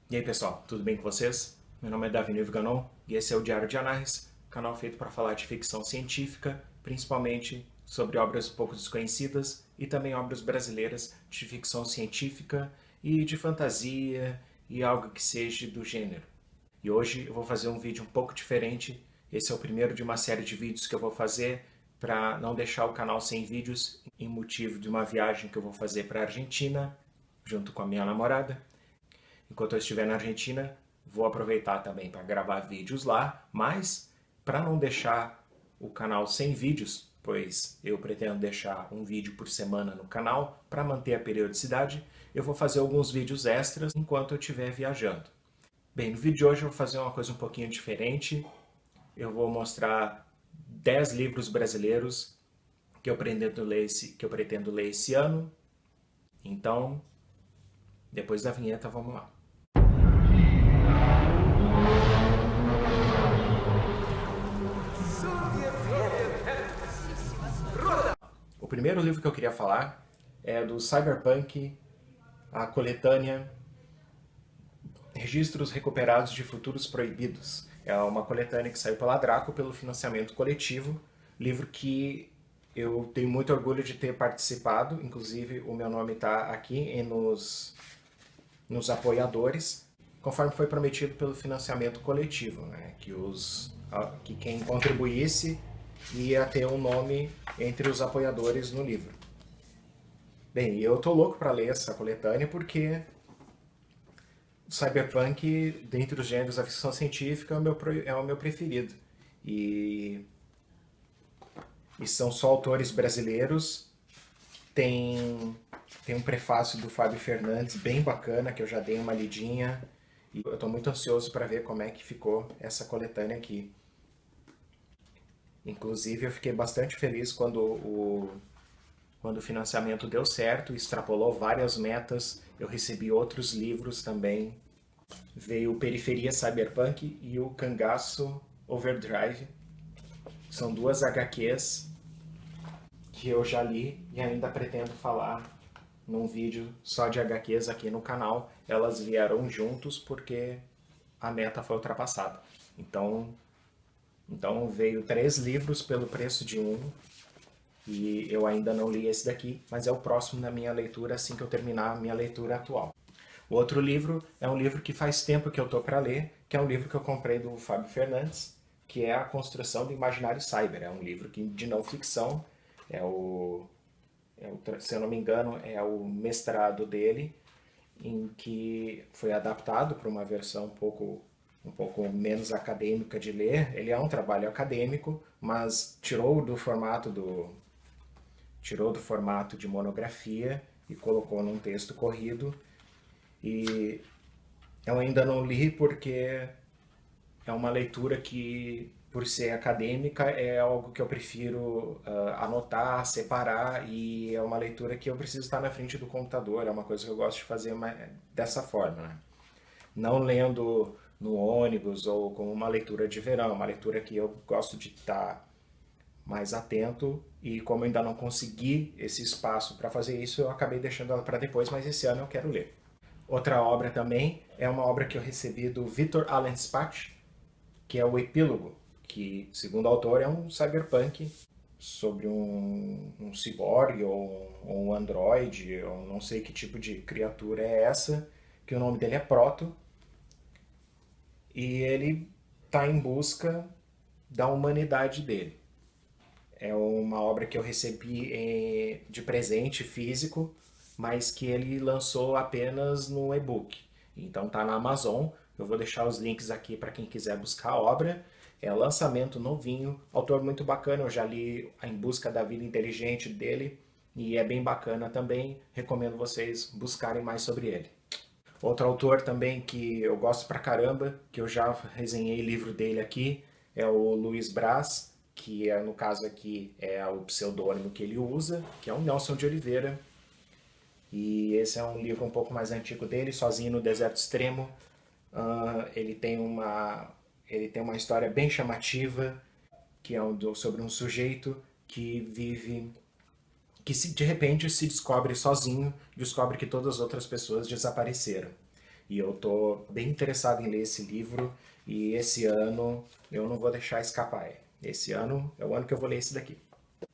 E aí pessoal, tudo bem com vocês? Meu nome é Davi Ganon e esse é o Diário de Anais, canal feito para falar de ficção científica, principalmente sobre obras pouco desconhecidas e também obras brasileiras de ficção científica e de fantasia e algo que seja do gênero. E hoje eu vou fazer um vídeo um pouco diferente. Esse é o primeiro de uma série de vídeos que eu vou fazer para não deixar o canal sem vídeos em motivo de uma viagem que eu vou fazer para a Argentina junto com a minha namorada. Enquanto eu estiver na Argentina, vou aproveitar também para gravar vídeos lá, mas para não deixar o canal sem vídeos, pois eu pretendo deixar um vídeo por semana no canal para manter a periodicidade, eu vou fazer alguns vídeos extras enquanto eu estiver viajando. Bem, no vídeo de hoje eu vou fazer uma coisa um pouquinho diferente. Eu vou mostrar 10 livros brasileiros que eu pretendo ler esse ano. Então, depois da vinheta, vamos lá. O primeiro livro que eu queria falar é do Cyberpunk, a coletânea Registros Recuperados de Futuros Proibidos. É uma coletânea que saiu pela Draco pelo financiamento coletivo, livro que eu tenho muito orgulho de ter participado, inclusive o meu nome está aqui nos apoiadores, conforme foi prometido pelo financiamento coletivo, né? Que quem contribuísse ia ter um nome entre os apoiadores no livro. Bem, eu tô louco para ler essa coletânea porque o Cyberpunk, dentre os gêneros da ficção científica, é o meu preferido. E, e são só autores brasileiros. Tem um prefácio do Fábio Fernandes bem bacana, que eu já dei uma lidinha. E eu estou muito ansioso para ver como é que ficou essa coletânea aqui. Inclusive, eu fiquei bastante feliz quando o financiamento deu certo, extrapolou várias metas. Eu recebi outros livros também. Veio o Periferia Cyberpunk e o Cangaço Overdrive. São duas HQs que eu já li e ainda pretendo falar num vídeo só de HQs aqui no canal. Elas vieram juntos porque a meta foi ultrapassada. Então veio 3 livros pelo preço de um, e eu ainda não li esse daqui, mas é o próximo na minha leitura assim que eu terminar a minha leitura atual. O outro livro é um livro que faz tempo que eu tô para ler, que é um livro que eu comprei do Fábio Fernandes, que é A Construção do Imaginário Cyber. É um livro de não ficção, se eu não me engano, é o mestrado dele, em que foi adaptado para uma versão um pouco menos acadêmica de ler. Ele é um trabalho acadêmico, mas tirou do formato de monografia e colocou num texto corrido. E eu ainda não li porque é uma leitura que, por ser acadêmica, é algo que eu prefiro anotar, separar, e é uma leitura que eu preciso estar na frente do computador. É uma coisa que eu gosto de fazer dessa forma, né? Não lendo no ônibus ou como uma leitura de verão, uma leitura que eu gosto de estar mais atento, e como eu ainda não consegui esse espaço para fazer isso, eu acabei deixando ela para depois, mas esse ano eu quero ler. Outra obra também é uma obra que eu recebi do Victor Allen Spach, que é o Epílogo, que, segundo o autor, é um cyberpunk sobre um ciborgue ou um androide, ou não sei que tipo de criatura é essa, que o nome dele é Proto, e ele está em busca da humanidade dele. É uma obra que eu recebi de presente físico, mas que ele lançou apenas no e-book. Então tá na Amazon. Eu vou deixar os links aqui para quem quiser buscar a obra. É lançamento novinho, autor muito bacana. Eu já li Em Busca da Vida Inteligente dele e é bem bacana também. Recomendo vocês buscarem mais sobre ele. Outro autor também que eu gosto pra caramba, que eu já resenhei livro dele aqui, é o Luiz Braz, que no caso aqui é o pseudônimo que ele usa, que é o Nelson de Oliveira. E esse é um livro um pouco mais antigo dele, Sozinho no Deserto Extremo. Ele tem uma história bem chamativa, que é sobre um sujeito que vive, de repente se descobre sozinho, descobre que todas as outras pessoas desapareceram. E eu tô bem interessado em ler esse livro e esse ano eu não vou deixar escapar. Esse ano é o ano que eu vou ler esse daqui.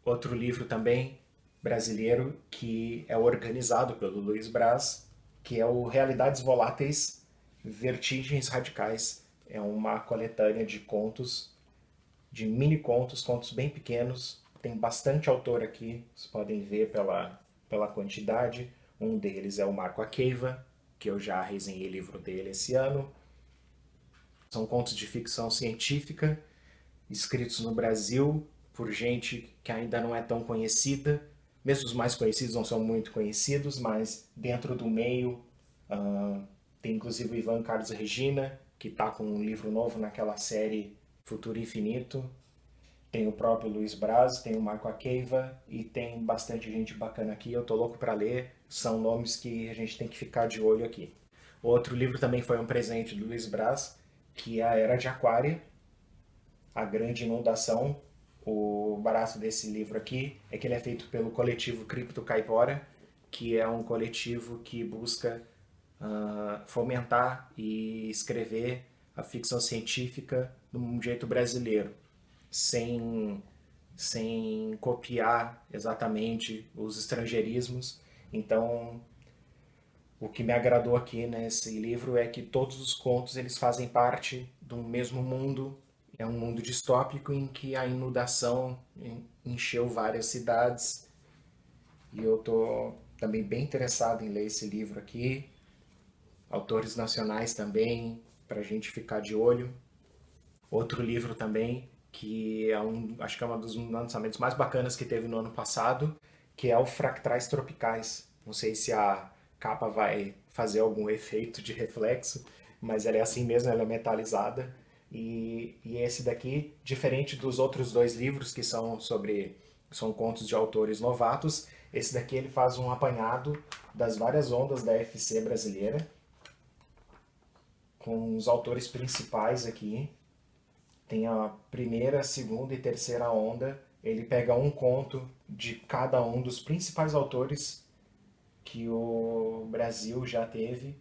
Outro livro também brasileiro que é organizado pelo Luiz Braz, que é o Realidades Voláteis, Vertigens Radicais. É uma coletânea de contos, de mini contos, contos bem pequenos. Tem bastante autor aqui, vocês podem ver pela quantidade. Um deles é o Marco Akeiva, que eu já resenhei livro dele esse ano. São contos de ficção científica, escritos no Brasil por gente que ainda não é tão conhecida. Mesmo os mais conhecidos não são muito conhecidos, mas dentro do meio tem inclusive o Ivan Carlos Regina, que está com um livro novo naquela série Futuro Infinito. Tem o próprio Luiz Braz, tem o Marco Akeiva e tem bastante gente bacana aqui. Eu tô louco para ler. São nomes que a gente tem que ficar de olho aqui. Outro livro também foi um presente do Luiz Braz, que é a Era de Aquária, a Grande Inundação. O barato desse livro aqui é que ele é feito pelo coletivo Cripto Caipora, que é um coletivo que busca fomentar e escrever a ficção científica de um jeito brasileiro, sem, sem copiar exatamente os estrangeirismos. Então, o que me agradou aqui nesse livro é que todos os contos eles fazem parte do mesmo mundo. É um mundo distópico em que a inundação encheu várias cidades. E eu tô também bem interessado em ler esse livro aqui. Autores nacionais também, para a gente ficar de olho. Outro livro também, que é acho que é um dos lançamentos mais bacanas que teve no ano passado, que é o Fractais Tropicais. Não sei se a capa vai fazer algum efeito de reflexo, mas ela é assim mesmo, ela é metalizada. E esse daqui, diferente dos outros dois livros que são contos de autores novatos, esse daqui ele faz um apanhado das várias ondas da FC brasileira, com os autores principais aqui. Tem a primeira, segunda e terceira onda. Ele pega um conto de cada um dos principais autores que o Brasil já teve.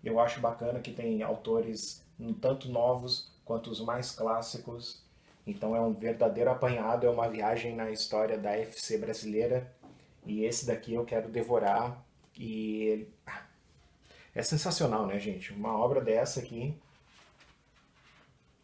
Eu acho bacana que tem autores tanto novos quanto os mais clássicos. Então é um verdadeiro apanhado, é uma viagem na história da FC brasileira. E esse daqui eu quero devorar. E é sensacional, né, gente? Uma obra dessa aqui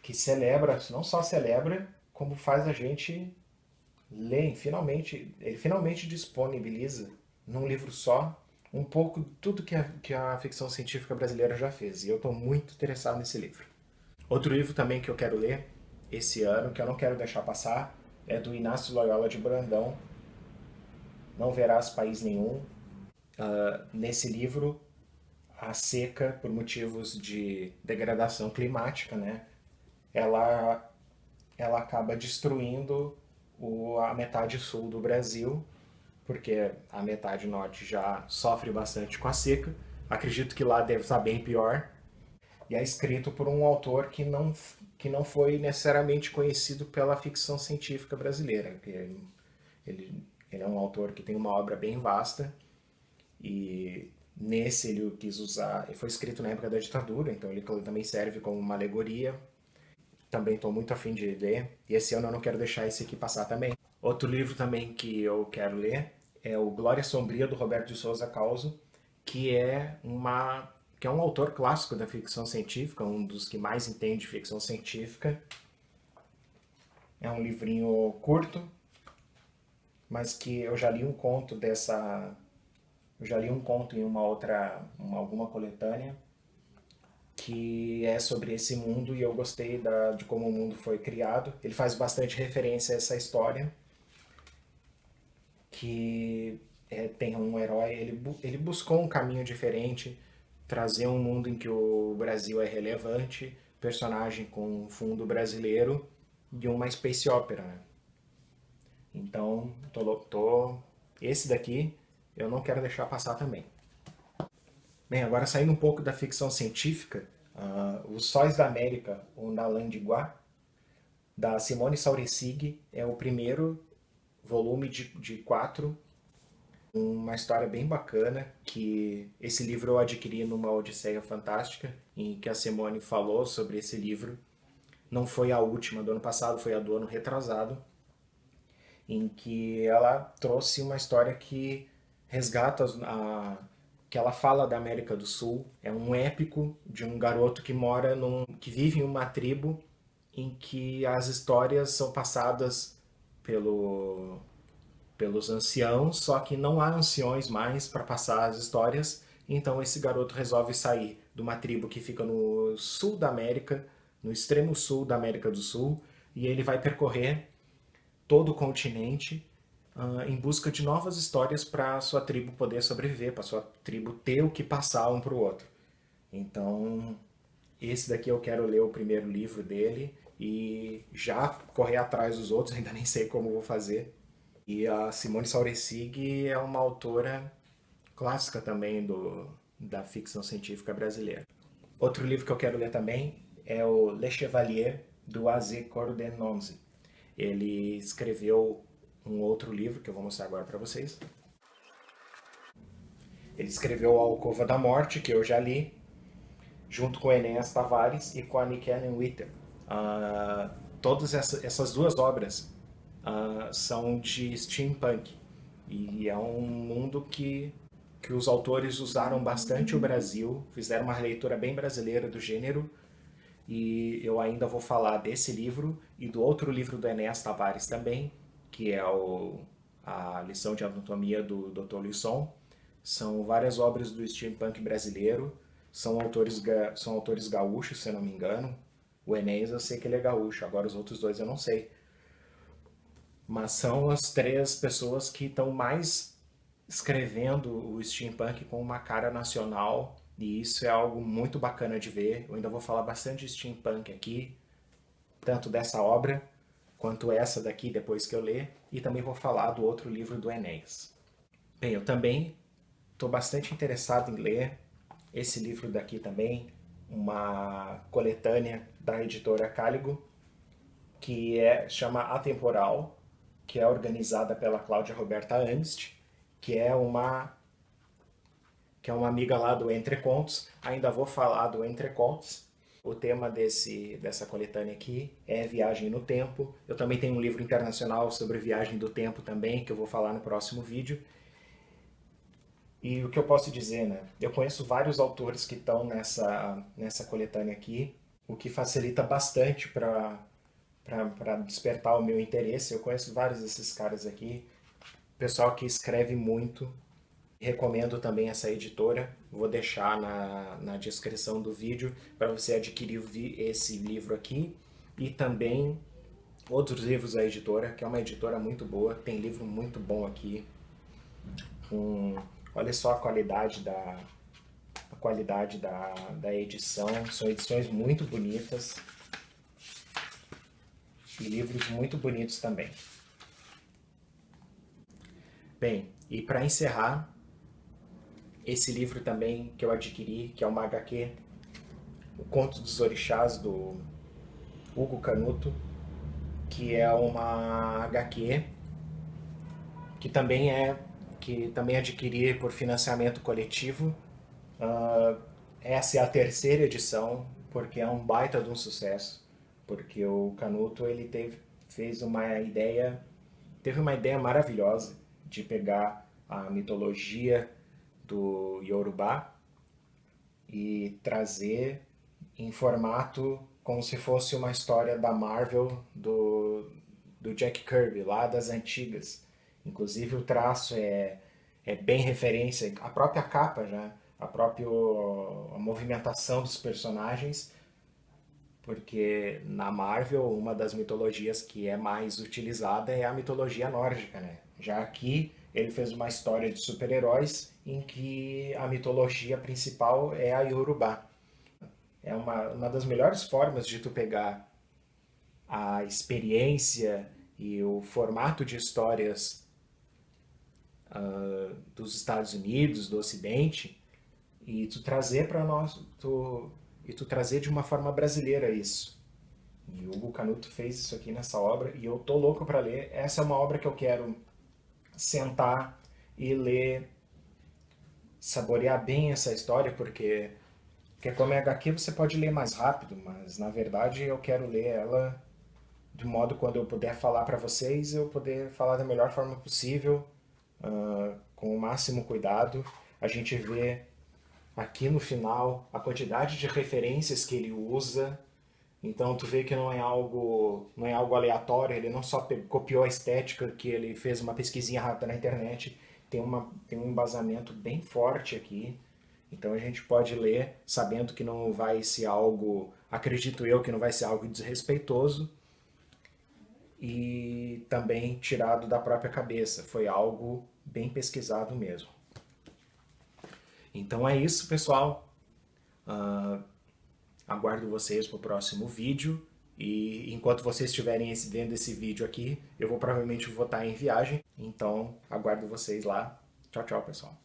que celebra, não só celebra, como faz a gente ler. Finalmente, ele finalmente disponibiliza num livro só um pouco de tudo que a ficção científica brasileira já fez. E eu estou muito interessado nesse livro. Outro livro também que eu quero ler esse ano, que eu não quero deixar passar, é do Inácio Loyola de Brandão, Não Verás País Nenhum. Nesse livro, a seca, por motivos de degradação climática, né, ela, ela acaba destruindo a metade sul do Brasil, porque a metade norte já sofre bastante com a seca. Acredito que lá deve estar bem pior. E é escrito por um autor que não foi necessariamente conhecido pela ficção científica brasileira. Ele é um autor que tem uma obra bem vasta e nesse ele quis usar. Ele foi escrito na época da ditadura, então ele também serve como uma alegoria. Também estou muito afim de ler. E esse ano eu não quero deixar esse aqui passar também. Outro livro também que eu quero ler é o Glória Sombria, do Roberto de Souza Causo, que é um autor clássico da ficção científica, um dos que mais entende ficção científica. É um livrinho curto, mas que eu já li um conto dessa. Eu já li um conto em alguma coletânea que é sobre esse mundo e eu gostei de como o mundo foi criado. Ele faz bastante referência a essa história, que tem um herói, ele buscou um caminho diferente, trazer um mundo em que o Brasil é relevante, personagem com fundo brasileiro e uma space opera, né? Então, esse daqui eu não quero deixar passar também. Bem, agora saindo um pouco da ficção científica, Os Sóis da América, ou Nalandiguá, da Simone Sauresig, é o primeiro volume de quatro Uma história bem bacana, que esse livro eu adquiri numa Odisseia Fantástica, em que a Simone falou sobre esse livro. Não foi a última do ano passado, foi a do ano retrasado, em que ela trouxe uma história que resgata que ela fala da América do Sul. É um épico de um garoto que que vive em uma tribo em que as histórias são passadas pelo pelos anciãos, só que não há anciões mais para passar as histórias. Então esse garoto resolve sair de uma tribo que fica no sul da América, no extremo sul da América do Sul, e ele vai percorrer todo o continente em busca de novas histórias para sua tribo poder sobreviver, para sua tribo ter o que passar um para o outro. Então, esse daqui eu quero ler o primeiro livro dele e já correr atrás dos outros, ainda nem sei como vou fazer. E a Simone Sauresig é uma autora clássica também da ficção científica brasileira. Outro livro que eu quero ler também é o Le Chevalier do A.Z. Cordenonze. Ele escreveu um outro livro que eu vou mostrar agora para vocês. Ele escreveu A Alcova da Morte, que eu já li, junto com Enéas Tavares e com a Nick Ellen Witter. Todas essas duas obras são de steampunk. E é um mundo que os autores usaram bastante o Brasil, fizeram uma leitura bem brasileira do gênero. E eu ainda vou falar desse livro e do outro livro do Enéas Tavares também, que é a lição de anatomia do Dr. Lisson. São várias obras do steampunk brasileiro, são autores gaúchos, se eu não me engano. O Enéas eu sei que ele é gaúcho, agora os outros dois eu não sei. Mas são as três pessoas que estão mais escrevendo o steampunk com uma cara nacional, e isso é algo muito bacana de ver. Eu ainda vou falar bastante de steampunk aqui, tanto dessa obra quanto essa daqui depois que eu ler, e também vou falar do outro livro do Enéas. Bem, eu também estou bastante interessado em ler esse livro daqui também, uma coletânea da editora Cáligo, que chama Atemporal, que é organizada pela Cláudia Roberta Angst, que é uma amiga lá do Entre Contos. Ainda vou falar do Entre Contos. O tema dessa coletânea aqui é Viagem no Tempo. Eu também tenho um livro internacional sobre viagem do tempo também, que eu vou falar no próximo vídeo. E o que eu posso dizer, né? Eu conheço vários autores que estão nessa coletânea aqui, o que facilita bastante para despertar o meu interesse. Eu conheço vários desses caras aqui, pessoal que escreve muito. Recomendo também essa editora, vou deixar na descrição do vídeo para você adquirir esse livro aqui e também outros livros da editora, que é uma editora muito boa, tem livro muito bom aqui. Olha só a qualidade da edição, são edições muito bonitas e livros muito bonitos também. Bem, e para encerrar, esse livro também que eu adquiri, que é uma HQ, O Conto dos Orixás, do Hugo Canuto, que é uma HQ que também adquiri por financiamento coletivo. Essa é a terceira edição, porque é um baita de um sucesso, porque o Canuto teve uma ideia maravilhosa de pegar a mitologia do Yorubá e trazer em formato como se fosse uma história da Marvel do Jack Kirby, lá das antigas. Inclusive o traço é bem referência, a própria capa já, a movimentação dos personagens, porque na Marvel uma das mitologias que é mais utilizada é a mitologia nórdica, né? Já aqui ele fez uma história de super-heróis em que a mitologia principal é a Yorubá. É uma das melhores formas de tu pegar a experiência e o formato de histórias dos Estados Unidos, do Ocidente, e tu trazer para nós, e tu trazer de uma forma brasileira isso. E o Hugo Canuto fez isso aqui nessa obra e eu tô louco para ler. Essa é uma obra que eu quero sentar e ler, saborear bem essa história, porque como é HQ você pode ler mais rápido, mas na verdade eu quero ler ela de modo quando eu puder falar para vocês, eu poder falar da melhor forma possível, com o máximo cuidado. A gente vê aqui no final a quantidade de referências que ele usa. Então tu vê que não é algo aleatório, ele não só copiou a estética que ele fez uma pesquisinha rápida na internet, tem um embasamento bem forte aqui. Então a gente pode ler sabendo que não vai ser algo, acredito eu, que não vai ser algo desrespeitoso e também tirado da própria cabeça. Foi algo bem pesquisado mesmo. Então é isso, pessoal. Aguardo vocês para o próximo vídeo. E enquanto vocês estiverem vendo esse vídeo aqui, eu vou provavelmente estar em viagem. Então aguardo vocês lá. Tchau, tchau, pessoal.